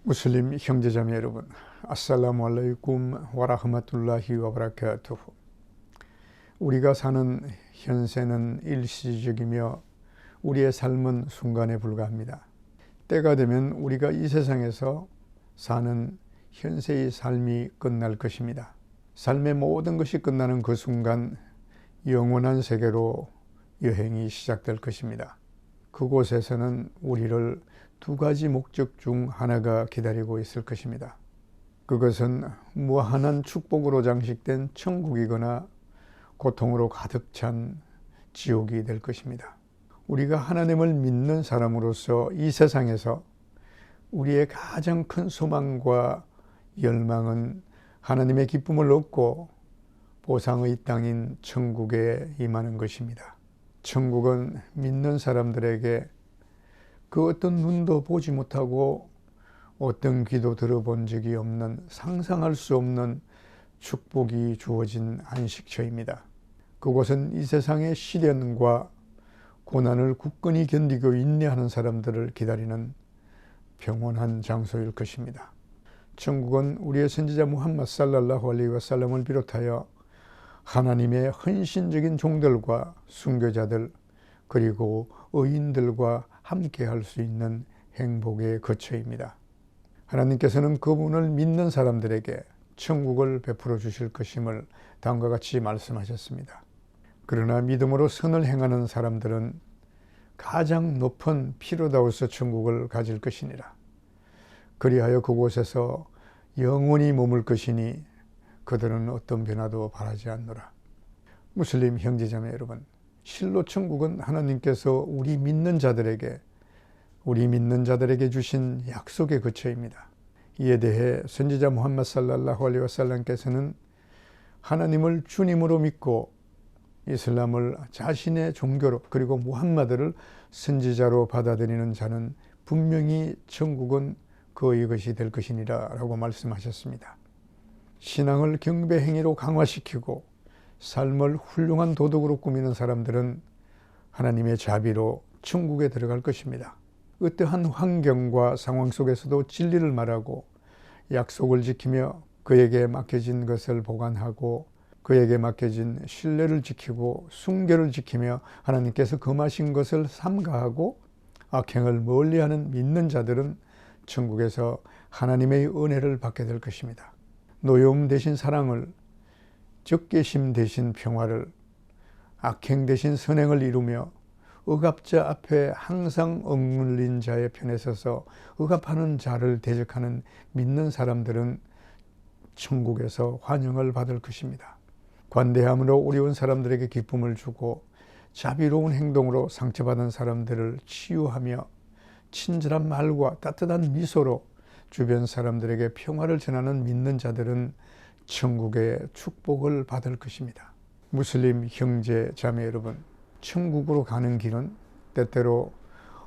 무슬림 형제자매 여러분, 아살라무 알라이쿰 와라흐마툴라히 와바라카투후. 우리가 사는 현세는 일시적이며 우리의 삶은 순간에 불과합니다. 때가 되면 우리가 이 세상에서 사는 현세의 삶이 끝날 것입니다. 삶의 모든 것이 끝나는 그 순간 영원한 세계로 여행이 시작될 것입니다. 그곳에서는 우리를 두 가지 목적 중 하나가 기다리고 있을 것입니다. 그것은 무한한 축복으로 장식된 천국이거나 고통으로 가득 찬 지옥이 될 것입니다. 우리가 하나님을 믿는 사람으로서 이 세상에서 우리의 가장 큰 소망과 열망은 하나님의 기쁨을 얻고 보상의 땅인 천국에 임하는 것입니다. 천국은 믿는 사람들에게 그 어떤 눈도 보지 못하고 어떤 귀도 들어본 적이 없는 상상할 수 없는 축복이 주어진 안식처입니다. 그곳은 이 세상의 시련과 고난을 굳건히 견디고 인내하는 사람들을 기다리는 평온한 장소일 것입니다. 천국은 우리의 선지자 무함마드 살랄라후 알레이히 와살람을 비롯하여 하나님의 헌신적인 종들과 순교자들 그리고 의인들과 함께 할 수 있는 행복의 거처입니다. 하나님께서는 그분을 믿는 사람들에게 천국을 베풀어 주실 것임을 다음과 같이 말씀하셨습니다. 그러나 믿음으로 선을 행하는 사람들은 가장 높은 피로다우스 천국을 가질 것이니라. 그리하여 그곳에서 영원히 머물 것이니 그들은 어떤 변화도 바라지 않노라. 무슬림 형제자매 여러분, 실로 천국은 하나님께서 우리 믿는 자들에게 주신 약속의 거처입니다. 이에 대해 선지자 무함마드 살랄라후 알레이히 와살람께서는 하나님을 주님으로 믿고 이슬람을 자신의 종교로 그리고 무함마드를 선지자로 받아들이는 자는 분명히 천국은 그의 것이 될 것이니라 라고 말씀하셨습니다. 신앙을 경배 행위로 강화시키고 삶을 훌륭한 도덕으로 꾸미는 사람들은 하나님의 자비로 천국에 들어갈 것입니다. 어떠한 환경과 상황 속에서도 진리를 말하고 약속을 지키며 그에게 맡겨진 것을 보관하고 그에게 맡겨진 신뢰를 지키고 순결을 지키며 하나님께서 금하신 것을 삼가하고 악행을 멀리하는 믿는 자들은 천국에서 하나님의 은혜를 받게 될 것입니다. 노여움 대신 사랑을, 적개심 대신 평화를, 악행 대신 선행을 이루며 억압자 앞에 항상 억눌린 자의 편에 서서 억압하는 자를 대적하는 믿는 사람들은 천국에서 환영을 받을 것입니다. 관대함으로 어려운 사람들에게 기쁨을 주고 자비로운 행동으로 상처받은 사람들을 치유하며 친절한 말과 따뜻한 미소로 주변 사람들에게 평화를 전하는 믿는 자들은 천국의 축복을 받을 것입니다. 무슬림 형제 자매 여러분, 천국으로 가는 길은 때때로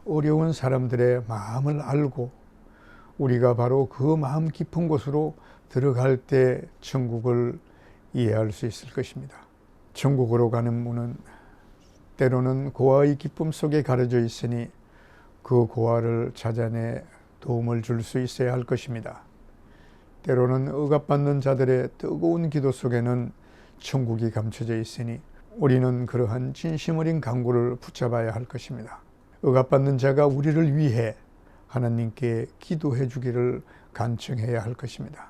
어려운 사람들의 마음을 알고 우리가 바로 그 마음 깊은 곳으로 들어갈 때 천국을 이해할 수 있을 것입니다. 천국으로 가는 문은 때로는 고아의 기쁨 속에 가려져 있으니 그 고아를 찾아내 도움을 줄 수 있어야 할 것입니다. 때로는 억압받는 자들의 뜨거운 기도 속에는 천국이 감춰져 있으니 우리는 그러한 진심 어린 간구를 붙잡아야 할 것입니다. 억압받는 자가 우리를 위해 하나님께 기도해 주기를 간청해야 할 것입니다.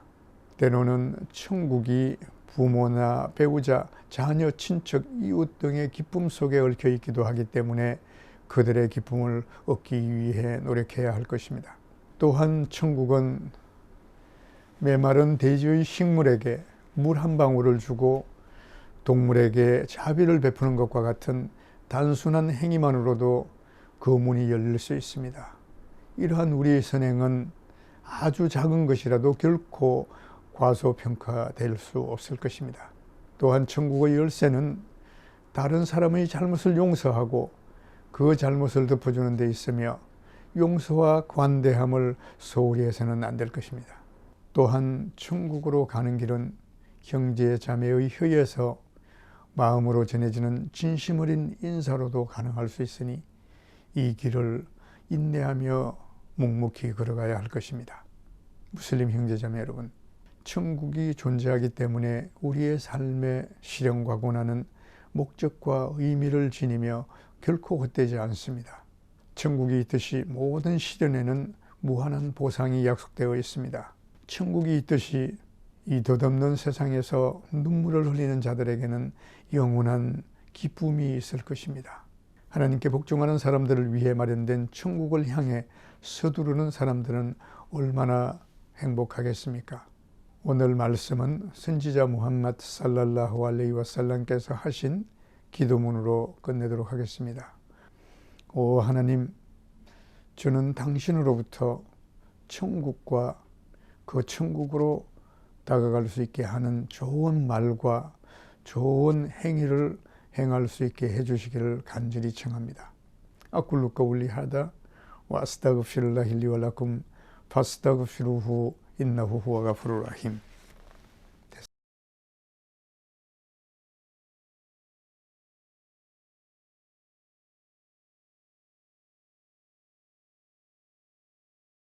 때로는 천국이 부모나 배우자, 자녀, 친척, 이웃 등의 기쁨 속에 얽혀 있기도 하기 때문에 그들의 기쁨을 얻기 위해 노력해야 할 것입니다. 또한 천국은 메마른 대지의 식물에게 물 한 방울을 주고 동물에게 자비를 베푸는 것과 같은 단순한 행위만으로도 그 문이 열릴 수 있습니다. 이러한 우리의 선행은 아주 작은 것이라도 결코 과소평가될 수 없을 것입니다. 또한 천국의 열쇠는 다른 사람의 잘못을 용서하고 그 잘못을 덮어주는 데 있으며 용서와 관대함을 소홀히 해서는 안 될 것입니다. 또한 천국으로 가는 길은 형제 자매의 혀에서 마음으로 전해지는 진심 어린 인사로도 가능할 수 있으니 이 길을 인내하며 묵묵히 걸어가야 할 것입니다. 무슬림 형제자매 여러분, 천국이 존재하기 때문에 우리의 삶의 실현과 고난은 목적과 의미를 지니며 결코 헛되지 않습니다. 천국이 있듯이 모든 시련에는 무한한 보상이 약속되어 있습니다. 천국이 있듯이 이 덧없는 세상에서 눈물을 흘리는 자들에게는 영원한 기쁨이 있을 것입니다. 하나님께 복종하는 사람들을 위해 마련된 천국을 향해 서두르는 사람들은 얼마나 행복하겠습니까? 오늘 말씀은 선지자 무함마드 살랄라후 알레이 와살람께서 하신 기도문으로 끝내도록 하겠습니다. 오 하나님, 저는 당신으로부터 천국과 그 천국으로 다가갈 수 있게 하는 좋은 말과 좋은 행위를 행할 수 있게 해주시기를 간절히 청합니다. 아꿀루 까울리 하다 와 아스타그피르라히 리 와 라쿰 파스타그피루후 인나후 후와 가푸르 라힘.